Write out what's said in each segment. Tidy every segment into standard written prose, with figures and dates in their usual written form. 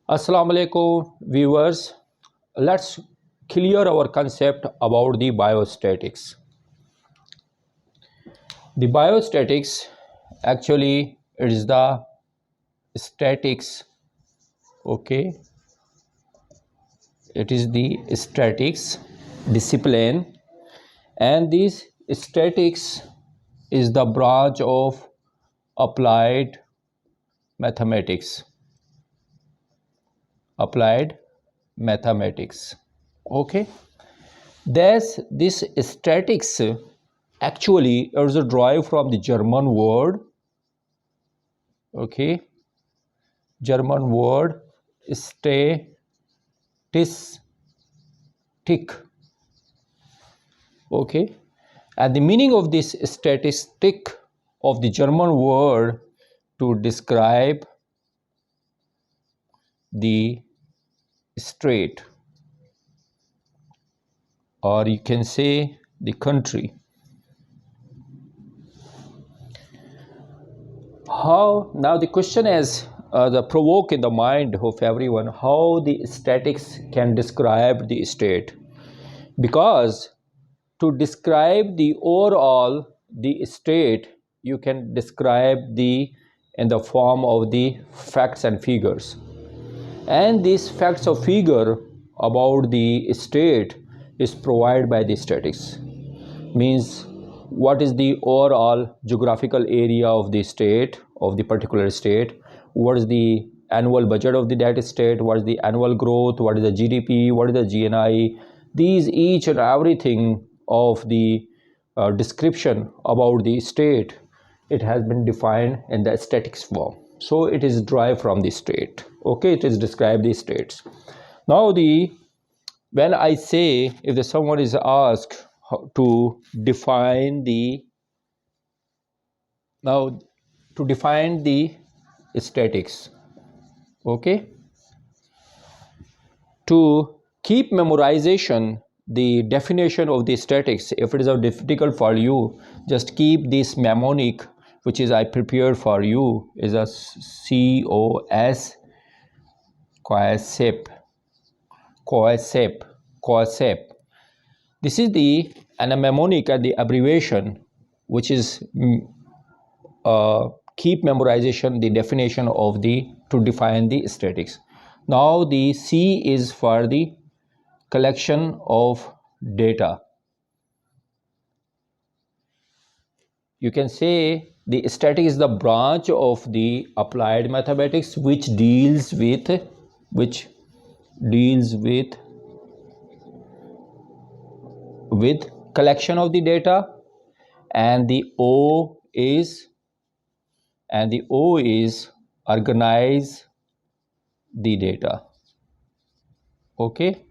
Assalamu alaikum viewers. Let's clear our concept about the biostatics. The biostatics actually is the statics, okay? It is the statics discipline, and this statics is the branch of applied mathematics. Applied mathematics, okay? This statics actually is derived from the German word, okay? German word statistic, okay? And the meaning of this statistic of the German word to describe the state, or you can say the country. How now the question is the provoke in the mind of everyone how the statics can describe the state, because to describe the overall the state you can describe the in the form of the facts and figures, and these facts or figure about the state is provided by the statics. Means what is the overall geographical area of the state, of the particular state, what is the annual budget of the that state, what is the annual growth, what is the GDP, what is the GNI. These each and everything of the description about the state, it has been defined in the statics form, so it is derived from the state, okay? It is describe the states. Now the when I say, if someone is asked to define the now to define the statics, okay, to keep memorization the definition of the statics, if it is difficult for you, just keep this mnemonic which is I prepared for you, is a COSAIP. COSAIP. This is the mnemonic and the abbreviation which is keep memorization the definition of the to define the statics. Now the C is for the collection of data. You can say the statics is the branch of the applied mathematics which deals with collection of the data, and the O is organize the data, okay?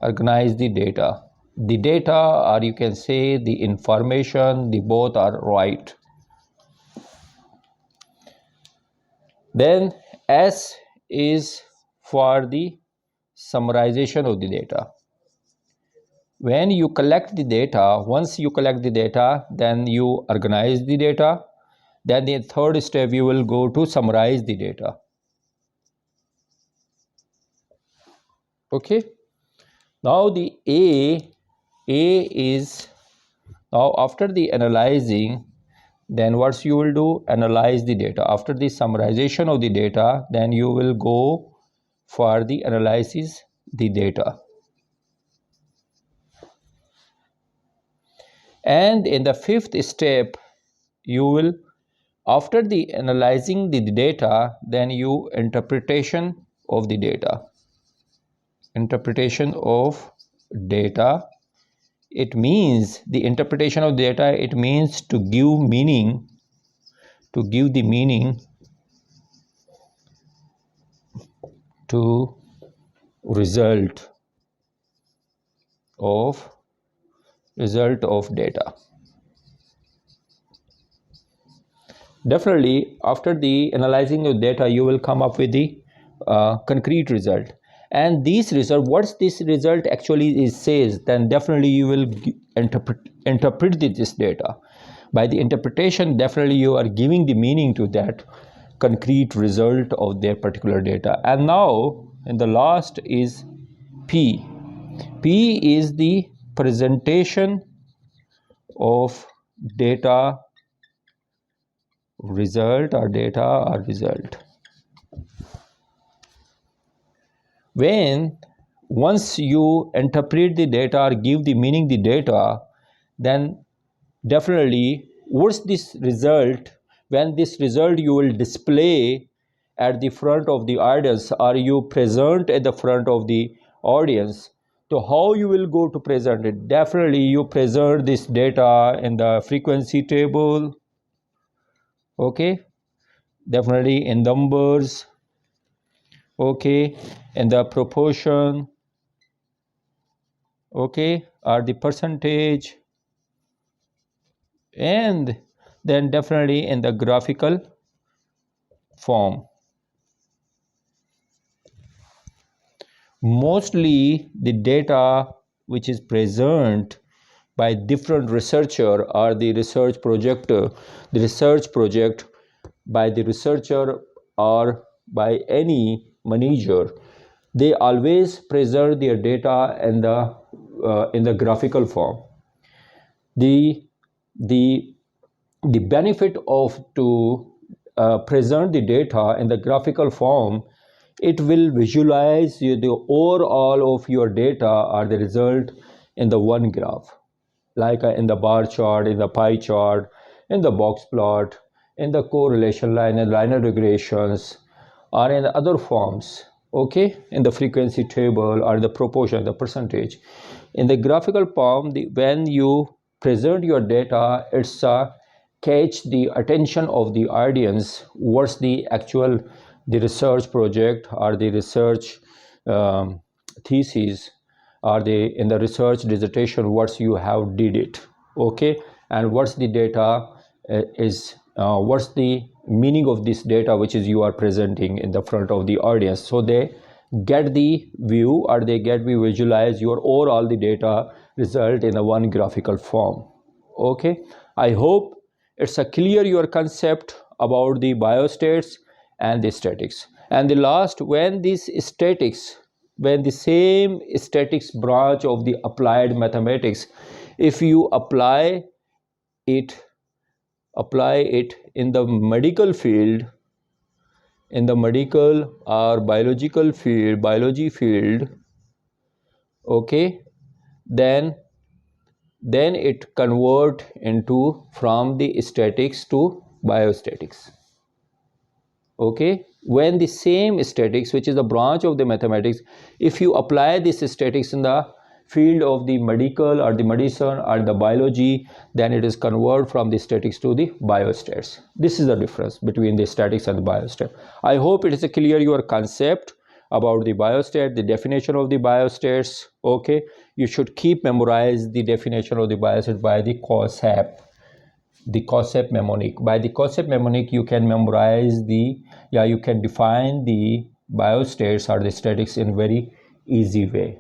Organize the data, or you can say the information, the both are right. Then S is for the summarization of the data. When you collect the data, once you collect the data, then you organize the data, then the third step you will go to summarize the data, okay? Now the A is, now after the analyzing, then what you will do, analyze the data. After the summarization of the data, then you will go for the analysis the data, and in the fifth step you will, after the analyzing the data, then you interpretation of the data. Interpretation of data, it means the interpretation of data, it means to give meaning, to give the meaning to result of data. Definitely after the analyzing of data you will come up with the concrete result, and this result, what's this result actually is says, then definitely you will interpret this data. By the interpretation, definitely you are giving the meaning to that concrete result of their particular data. And now and the last is P. P is the presentation of data result or data or result. When once you interpret the data or give the meaning the data, then definitely what's this result, when this result you will display at the front of the audience or you present at the front of the audience. So how you will go to present it? Definitely you present this data in the frequency table, okay, definitely in numbers, okay, in the proportion, okay, or the percentage, and then definitely in the graphical form. Mostly the data which is present by different researcher or the research project by the researcher or by any manager, they always preserve their data in the graphical form. The the the benefit of to present the data in the graphical form, it will visualize the overall of your data or the result in the one graph, like in the bar chart, in the pie chart, in the box plot, in the correlation line and linear regressions, or in other forms, okay, in the frequency table or the proportion, the percentage. In the graphical form, when you present your data, it's catch the attention of the audience. What's the actual the research project or the research thesis, or the in the research dissertation what you have did it, okay, and what's the data is what's the meaning of this data which is you are presenting in the front of the audience, so they get the view or they get we visualize your overall the data result in a one graphical form. Okay, I hope it's a clear your concept about the biostats and the statics. And the last, when this statics, when the same statics branch of the applied mathematics, if you it apply it in the medical field, in the medical or biological field, biology field, okay, then it convert into from the statics to biostatics. Okay, when the same statics, which is a branch of the mathematics, if you apply this statics in the field of the medical or the medicine or the biology, then it is convert from the statics to the biostats. This is the difference between the statics and the biostat. I hope it is a clear your concept about the biostat, the definition of the biostats. Okay, you should keep memorize the definition of the biostat by the COSAIP, the COSAIP mnemonic. By the COSAIP mnemonic, you can memorize you can define the biostats or the statics in very easy way.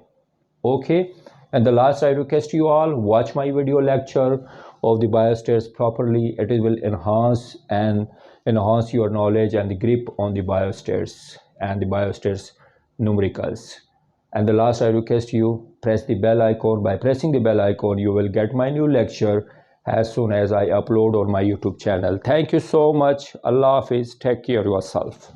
Okay, and the last I request you all watch my video lecture of the biostats properly. It will enhance your knowledge and the grip on the biostats and the biostats numericals. And the last I request you press the bell icon. By pressing the bell icon, you will get my new lecture as soon as I upload on my YouTube channel. Thank you so much. Allah Hafiz. Take care of yourself.